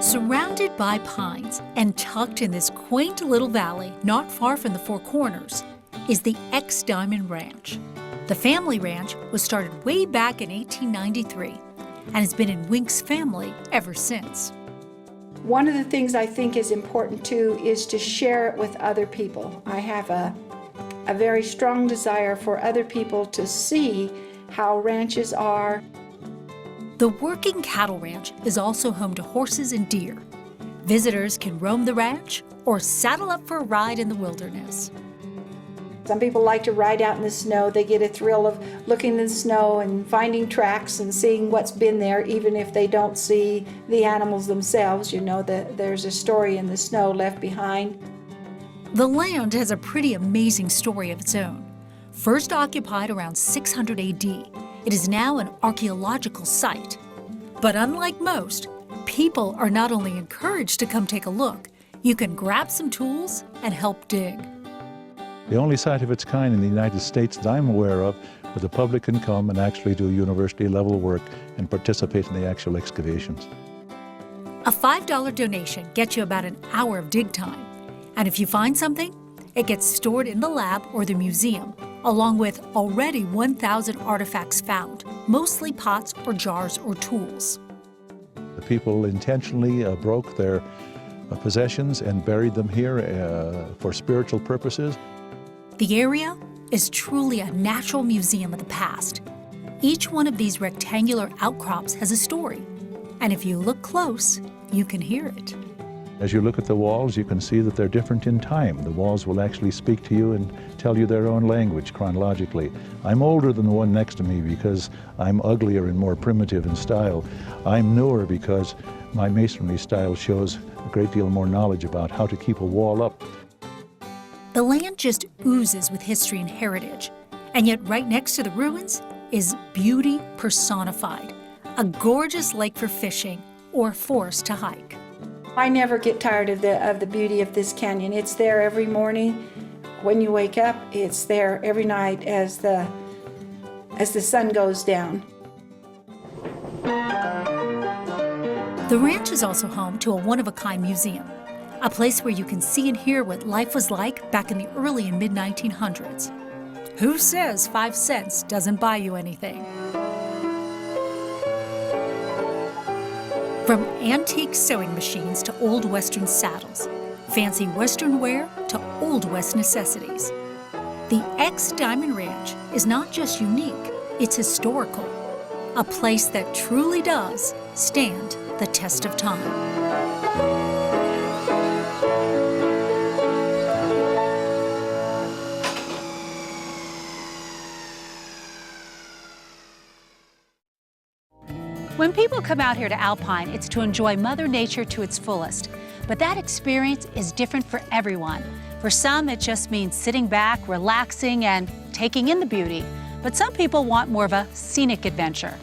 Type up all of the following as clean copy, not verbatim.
Surrounded by pines and tucked in this quaint little valley not far from the Four Corners is the X Diamond Ranch. The family ranch was started way back in 1893 and has been in Wink's family ever since. One of the things I think is important too is to share it with other people. I have a very strong desire for other people to see how ranches are. The Working Cattle Ranch is also home to horses and deer. Visitors can roam the ranch or saddle up for a ride in the wilderness. Some people like to ride out in the snow. They get a thrill of looking in the snow and finding tracks and seeing what's been there, even if they don't see the animals themselves. You know that there's a story in the snow left behind. The land has a pretty amazing story of its own. First occupied around 600 AD, it is now an archaeological site. But unlike most, people are not only encouraged to come take a look, you can grab some tools and help dig. The only site of its kind in the United States that I'm aware of where the public can come and actually do university-level work and participate in the actual excavations. A $5 donation gets you about an hour of dig time. And if you find something, it gets stored in the lab or the museum, along with already 1,000 artifacts found, mostly pots or jars or tools. The people intentionally broke their possessions and buried them here for spiritual purposes. The area is truly a natural museum of the past. Each one of these rectangular outcrops has a story, and if you look close, you can hear it. As you look at the walls, you can see that they're different in time. The walls will actually speak to you and tell you their own language chronologically. I'm older than the one next to me because I'm uglier and more primitive in style. I'm newer because my masonry style shows a great deal more knowledge about how to keep a wall up. The land just oozes with history and heritage, and yet right next to the ruins is beauty personified, a gorgeous lake for fishing or forest to hike. I never get tired of the beauty of this canyon. It's there every morning when you wake up. It's there every night as the sun goes down. The ranch is also home to a one-of-a-kind museum, a place where you can see and hear what life was like back in the early and mid-1900s. Who says 5 cents doesn't buy you anything? From antique sewing machines to old Western saddles, fancy Western wear to Old West necessities. The X Diamond Ranch is not just unique, it's historical. A place that truly does stand the test of time. When people come out here to Alpine, it's to enjoy Mother Nature to its fullest. But that experience is different for everyone. For some, it just means sitting back, relaxing, and taking in the beauty. But some people want more of a scenic adventure.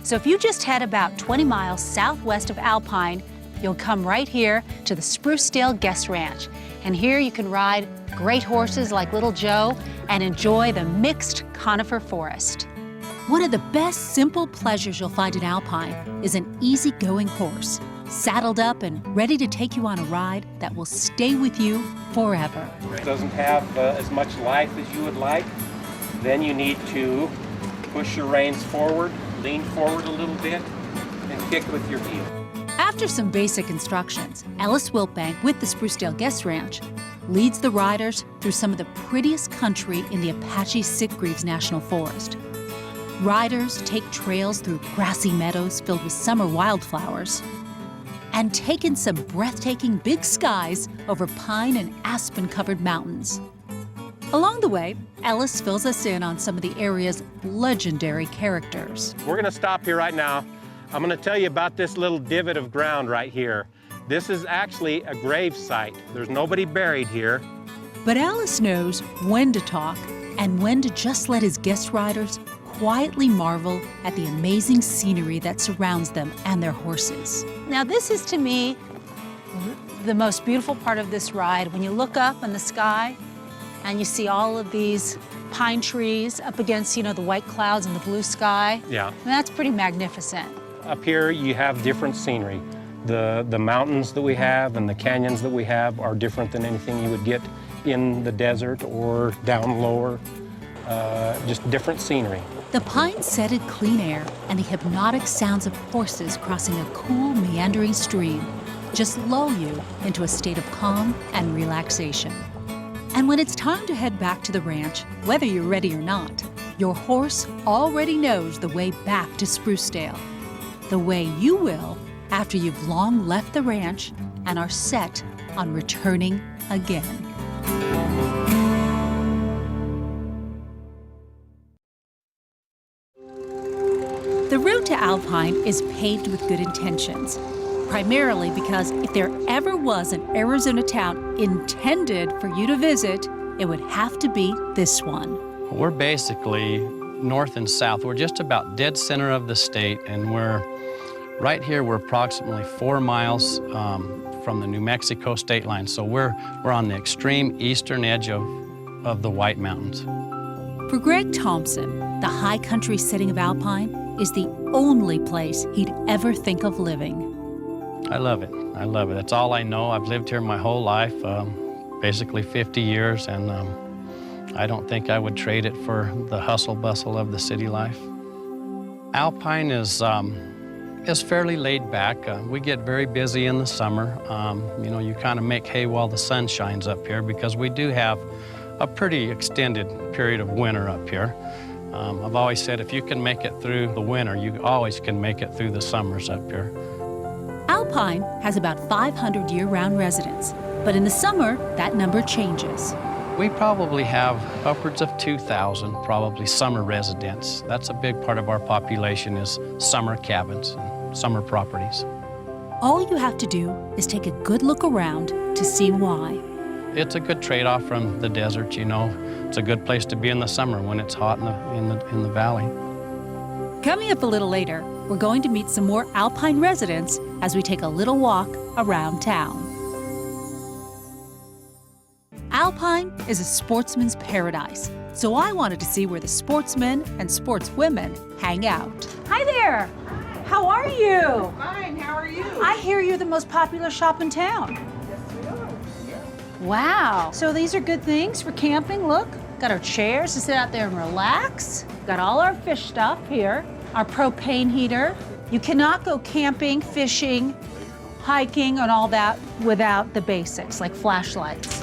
So if you just head about 20 miles southwest of Alpine, you'll come right here to the Sprucedale Guest Ranch. And here you can ride great horses like Little Joe and enjoy the mixed conifer forest. One of the best simple pleasures you'll find in Alpine is an easygoing horse, saddled up and ready to take you on a ride that will stay with you forever. If it doesn't have as much life as you would like, then you need to push your reins forward, lean forward a little bit, and kick with your heel. After some basic instructions, Ellis Wiltbank with the Sprucedale Guest Ranch leads the riders through some of the prettiest country in the Apache Sitgreaves National Forest. Riders take trails through grassy meadows filled with summer wildflowers and take in some breathtaking big skies over pine and aspen-covered mountains. Along the way, Ellis fills us in on some of the area's legendary characters. We're going to stop here right now. I'm going to tell you about this little divot of ground right here. This is actually a grave site. There's nobody buried here. But Ellis knows when to talk and when to just let his guest riders quietly marvel at the amazing scenery that surrounds them and their horses. Now this is, to me, the most beautiful part of this ride. When you look up in the sky and you see all of these pine trees up against, the white clouds and the blue sky. Yeah. And that's pretty magnificent. Up here you have different scenery. The mountains that we have and the canyons that we have are different than anything you would get in the desert or down lower, just different scenery. The pine-scented clean air and the hypnotic sounds of horses crossing a cool, meandering stream just lull you into a state of calm and relaxation. And when it's time to head back to the ranch, whether you're ready or not, your horse already knows the way back to Sprucedale. The way you will after you've long left the ranch and are set on returning again. The road to Alpine is paved with good intentions, primarily because if there ever was an Arizona town intended for you to visit, it would have to be this one. We're basically north and south. We're just about dead center of the state, and we're right here. We're approximately 4 miles from the New Mexico state line, so we're on the extreme eastern edge of the White Mountains. For Greg Thompson, the high country setting of Alpine is the only place he'd ever think of living. I love it. I love it. That's all I know. I've lived here my whole life, basically 50 years, and I don't think I would trade it for the hustle bustle of the city life. Alpine is fairly laid back. We get very busy in the summer. You know, you kind of make hay while the sun shines up here because we do have a pretty extended period of winter up here. I've always said if you can make it through the winter, you always can make it through the summers up here. Alpine has about 500 year-round residents, but in the summer, that number changes. We probably have upwards of 2,000 probably summer residents. That's a big part of our population is summer cabins and summer properties. All you have to do is take a good look around to see why. It's a good trade-off from the desert, you know. It's a good place to be in the summer when it's hot in the valley. Coming up a little later, we're going to meet some more Alpine residents as we take a little walk around town. Alpine is a sportsman's paradise, so I wanted to see where the sportsmen and sportswomen hang out. Hi there. How are you? Fine, how are you? I hear you're the most popular shop in town. Yes, we are. Yeah. Wow. So these are good things for camping. Look, got our chairs to sit out there and relax. Got all our fish stuff here. Our propane heater. You cannot go camping, fishing, hiking, and all that without the basics, like flashlights.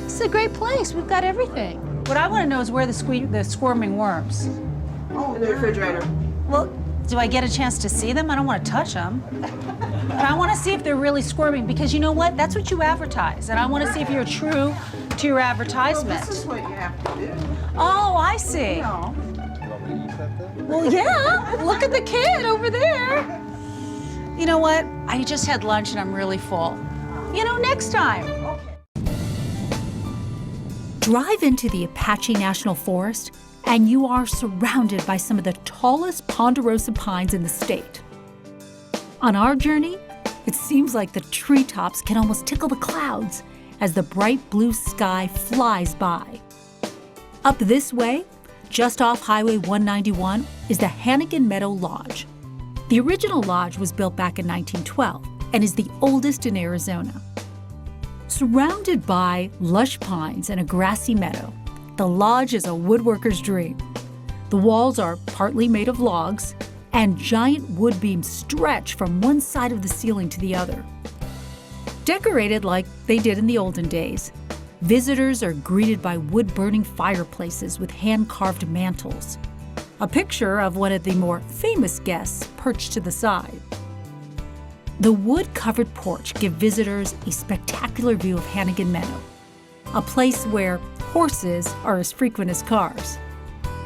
This is a great place. We've got everything. What I want to know is where the squirming worms. Oh, in the refrigerator. Well, do I get a chance to see them? I don't want to touch them. But I want to see if they're really squirming, because you know what? That's what you advertise, and I want to see if you're true to your advertisement. Well, this is what you have to do. Oh, I see. No. Well, yeah. Look at the kid over there. You know what? I just had lunch and I'm really full. You know, next time. Drive into the Apache National Forest, and you are surrounded by some of the tallest ponderosa pines in the state. On our journey, it seems like the treetops can almost tickle the clouds as the bright blue sky flies by. Up this way, just off Highway 191, is the Hannigan Meadow Lodge. The original lodge was built back in 1912 and is the oldest in Arizona. Surrounded by lush pines and a grassy meadow, the lodge is a woodworker's dream. The walls are partly made of logs, and giant wood beams stretch from one side of the ceiling to the other. Decorated like they did in the olden days, visitors are greeted by wood-burning fireplaces with hand-carved mantels, a picture of one of the more famous guests perched to the side. The wood-covered porch gives visitors a spectacular view of Hannigan Meadow, a place where horses are as frequent as cars,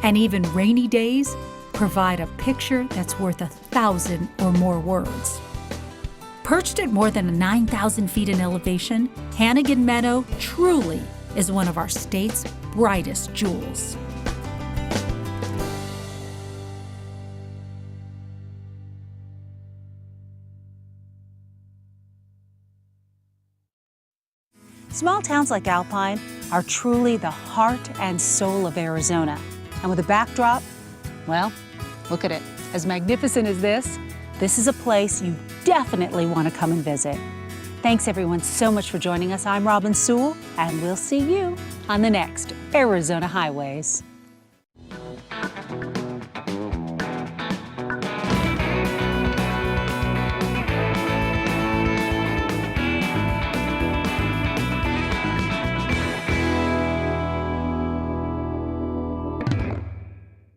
and even rainy days provide a picture that's worth 1,000 or more words. Perched at more than 9,000 feet in elevation, Hannigan Meadow truly is one of our state's brightest jewels. Small towns like Alpine are truly the heart and soul of Arizona. And with a backdrop, well, look at it. As magnificent as this is a place you definitely want to come and visit. Thanks everyone so much for joining us. I'm Robin Sewell, and we'll see you on the next Arizona Highways.